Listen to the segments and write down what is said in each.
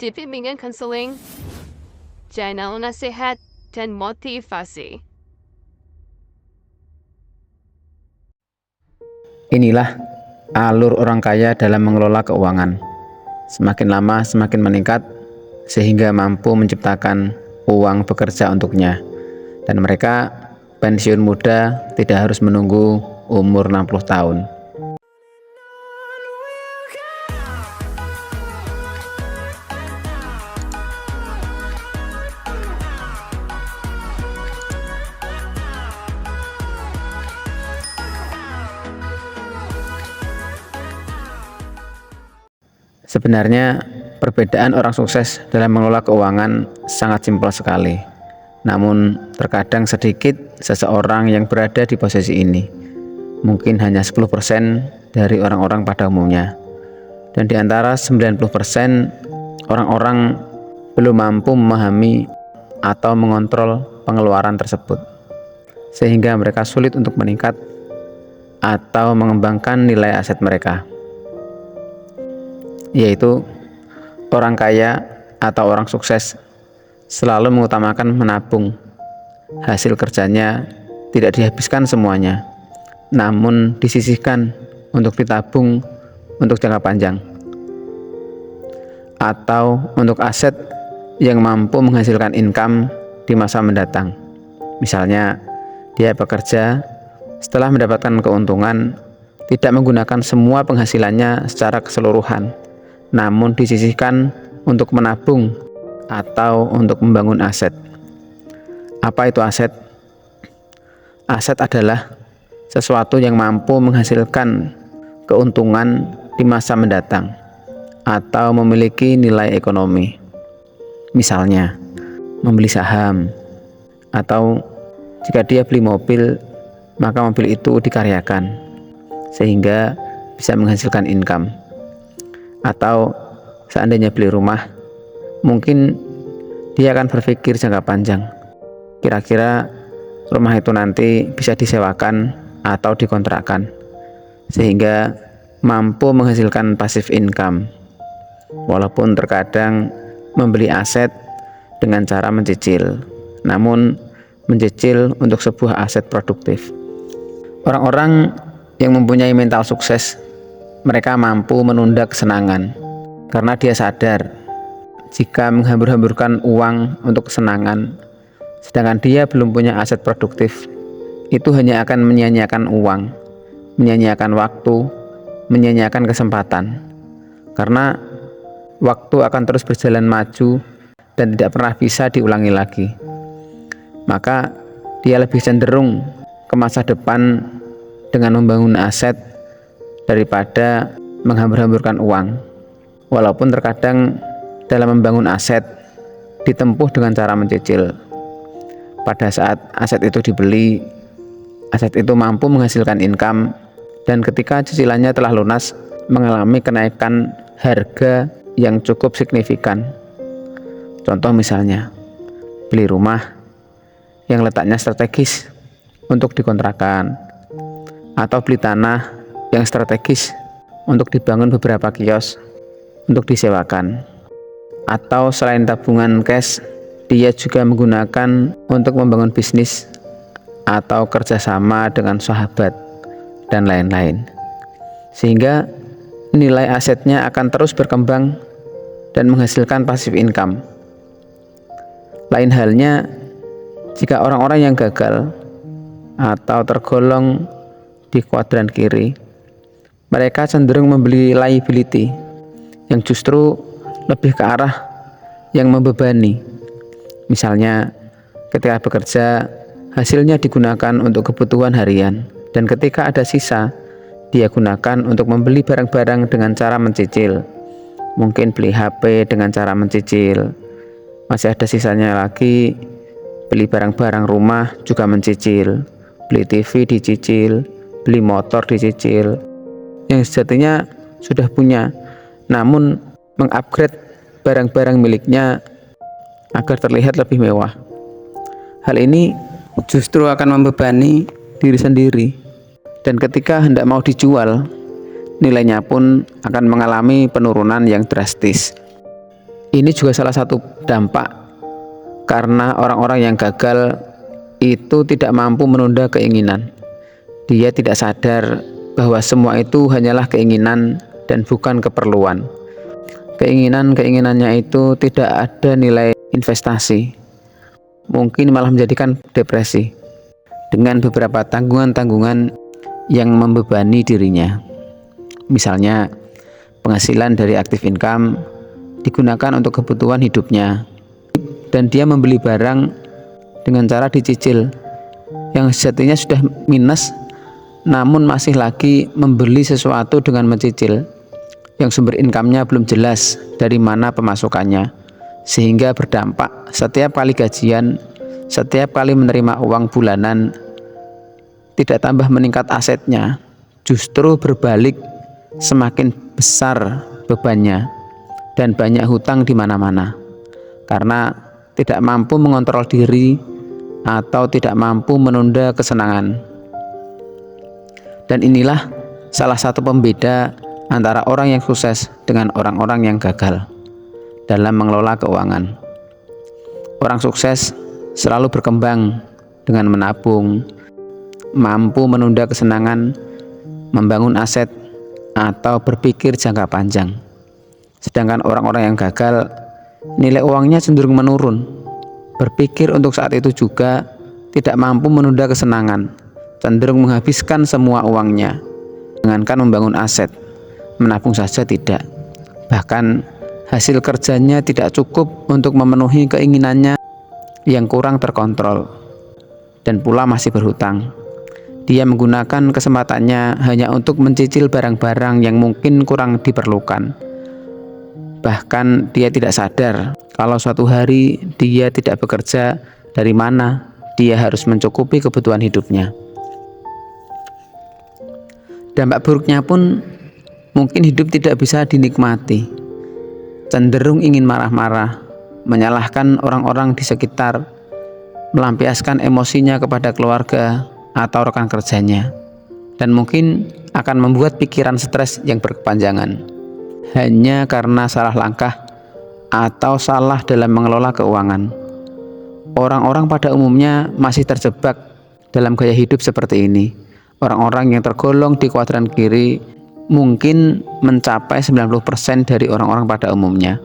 di bimbingan konseling, channel nasihat, dan motivasi. Inilah alur orang kaya dalam mengelola keuangan. Semakin lama semakin meningkat, sehingga mampu menciptakan uang bekerja untuknya. Dan mereka pensiun muda, tidak harus menunggu umur 60 tahun. Sebenarnya perbedaan orang sukses dalam mengelola keuangan sangat simpel sekali. Namun terkadang sedikit seseorang yang berada di posisi ini. Mungkin hanya 10% dari orang-orang pada umumnya. Dan di antara 90% orang-orang belum mampu memahami atau mengontrol pengeluaran tersebut. Sehingga mereka sulit untuk meningkat atau mengembangkan nilai aset mereka. Yaitu orang kaya atau orang sukses selalu mengutamakan menabung. Hasil kerjanya tidak dihabiskan semuanya, namun disisihkan untuk ditabung untuk jangka panjang atau untuk aset yang mampu menghasilkan income di masa mendatang. Misalnya dia bekerja, setelah mendapatkan keuntungan tidak menggunakan semua penghasilannya secara keseluruhan, namun disisihkan untuk menabung atau untuk membangun aset. Apa itu aset? Aset adalah sesuatu yang mampu menghasilkan keuntungan di masa mendatang atau memiliki nilai ekonomi. Misalnya, membeli saham, atau jika dia beli mobil, maka mobil itu dikaryakan sehingga bisa menghasilkan income. Atau seandainya beli rumah, mungkin dia akan berpikir jangka panjang. Kira-kira rumah itu nanti bisa disewakan atau dikontrakkan, sehingga mampu menghasilkan passive income. Walaupun terkadang membeli aset dengan cara mencicil, namun mencicil untuk sebuah aset produktif. Orang-orang yang mempunyai mental sukses, mereka mampu menunda kesenangan karena dia sadar jika menghambur-hamburkan uang untuk kesenangan, sedangkan dia belum punya aset produktif, itu hanya akan menyia-nyiakan uang, menyia-nyiakan waktu, menyia-nyiakan kesempatan. Karena waktu akan terus berjalan maju dan tidak pernah bisa diulangi lagi. Maka dia lebih cenderung ke masa depan dengan membangun aset daripada menghambur-hamburkan uang. Walaupun terkadang dalam membangun aset ditempuh dengan cara mencicil. Pada saat aset itu dibeli, aset itu mampu menghasilkan income, dan ketika cicilannya telah lunas, mengalami kenaikan harga yang cukup signifikan. Contoh misalnya, beli rumah yang letaknya strategis untuk dikontrakan, atau beli tanah yang strategis untuk dibangun beberapa kios untuk disewakan. Atau selain tabungan cash, dia juga menggunakan untuk membangun bisnis atau kerjasama dengan sahabat dan lain-lain, sehingga nilai asetnya akan terus berkembang dan menghasilkan passive income. Lain halnya jika orang-orang yang gagal atau tergolong di kuadran kiri, mereka cenderung membeli liability yang justru lebih ke arah yang membebani. Misalnya ketika bekerja, hasilnya digunakan untuk kebutuhan harian, dan ketika ada sisa, dia gunakan untuk membeli barang-barang dengan cara mencicil. Mungkin beli HP dengan cara mencicil, masih ada sisanya lagi beli barang-barang rumah juga mencicil, beli TV dicicil, beli motor dicicil, yang sejatinya sudah punya, namun mengupgrade barang-barang miliknya agar terlihat lebih mewah. Hal ini justru akan membebani diri sendiri, dan ketika hendak mau dijual, nilainya pun akan mengalami penurunan yang drastis. Ini juga salah satu dampak karena orang-orang yang gagal itu tidak mampu menunda keinginan. Dia tidak sadar bahwa semua itu hanyalah keinginan dan bukan keperluan. Keinginan-keinginannya itu tidak ada nilai investasi, mungkin malah menjadikan depresi dengan beberapa tanggungan-tanggungan yang membebani dirinya. Misalnya, penghasilan dari active income digunakan untuk kebutuhan hidupnya, dan dia membeli barang dengan cara dicicil yang sejatinya sudah minus, namun masih lagi membeli sesuatu dengan mencicil yang sumber income-nya belum jelas dari mana pemasukannya, sehingga berdampak setiap kali gajian, setiap kali menerima uang bulanan, tidak tambah meningkat asetnya, justru berbalik semakin besar bebannya dan banyak hutang di mana-mana karena tidak mampu mengontrol diri atau tidak mampu menunda kesenangan. Dan inilah salah satu pembeda antara orang yang sukses dengan orang-orang yang gagal dalam mengelola keuangan. Orang sukses selalu berkembang dengan menabung, mampu menunda kesenangan, membangun aset, atau berpikir jangka panjang. Sedangkan orang-orang yang gagal, nilai uangnya cenderung menurun, berpikir untuk saat itu juga, tidak mampu menunda kesenangan, cenderung menghabiskan semua uangnya. Jangankan membangun aset, menabung saja tidak. Bahkan hasil kerjanya tidak cukup untuk memenuhi keinginannya yang kurang terkontrol, dan pula masih berhutang. Dia menggunakan kesempatannya hanya untuk mencicil barang-barang yang mungkin kurang diperlukan. Bahkan dia tidak sadar kalau suatu hari dia tidak bekerja, dari mana dia harus mencukupi kebutuhan hidupnya. Dampak buruknya pun mungkin hidup tidak bisa dinikmati, cenderung ingin marah-marah, menyalahkan orang-orang di sekitar, melampiaskan emosinya kepada keluarga atau rekan kerjanya, dan mungkin akan membuat pikiran stres yang berkepanjangan hanya karena salah langkah atau salah dalam mengelola keuangan. Orang-orang pada umumnya masih terjebak dalam gaya hidup seperti ini. Orang-orang yang tergolong di kuadran kiri mungkin mencapai 90% dari orang-orang pada umumnya.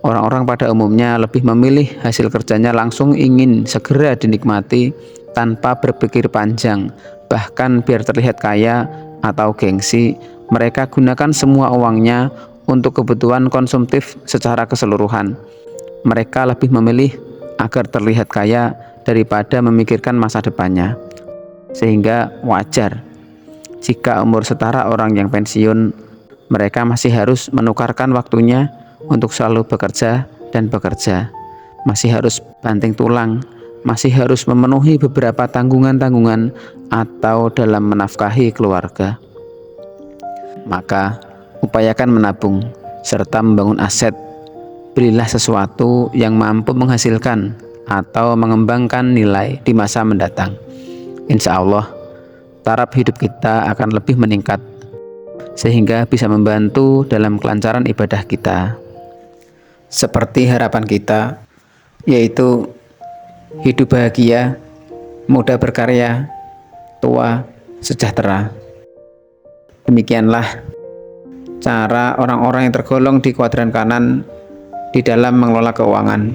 Orang-orang pada umumnya lebih memilih hasil kerjanya langsung, ingin segera dinikmati tanpa berpikir panjang. Bahkan biar terlihat kaya atau gengsi, mereka gunakan semua uangnya untuk kebutuhan konsumtif secara keseluruhan. Mereka lebih memilih agar terlihat kaya daripada memikirkan masa depannya. Sehingga wajar jika umur setara orang yang pensiun, mereka masih harus menukarkan waktunya untuk selalu bekerja dan bekerja, masih harus banting tulang, masih harus memenuhi beberapa tanggungan-tanggungan atau dalam menafkahi keluarga. Maka upayakan menabung serta membangun aset. Belilah sesuatu yang mampu menghasilkan atau mengembangkan nilai di masa mendatang. Insya Allah, taraf hidup kita akan lebih meningkat, sehingga bisa membantu dalam kelancaran ibadah kita. Seperti harapan kita, yaitu hidup bahagia, muda berkarya, tua sejahtera. Demikianlah cara orang-orang yang tergolong di kuadran kanan di dalam mengelola keuangan,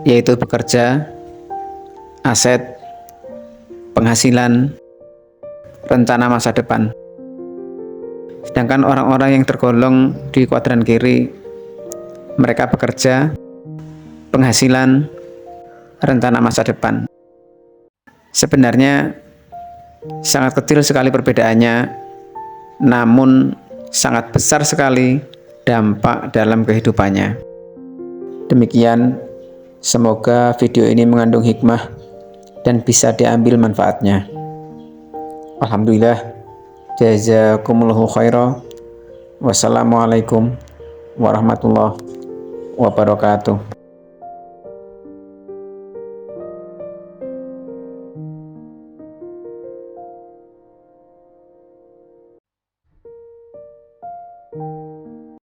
yaitu bekerja, aset, penghasilan, rencana masa depan. Sedangkan orang-orang yang tergolong di kuadran kiri, mereka bekerja, penghasilan, rencana masa depan. Sebenarnya sangat kecil sekali perbedaannya, namun sangat besar sekali dampak dalam kehidupannya. Demikian, semoga video ini mengandung hikmah dan bisa diambil manfaatnya. Alhamdulillah, jazakumullahu khairan. Wassalamualaikum warahmatullahi wabarakatuh.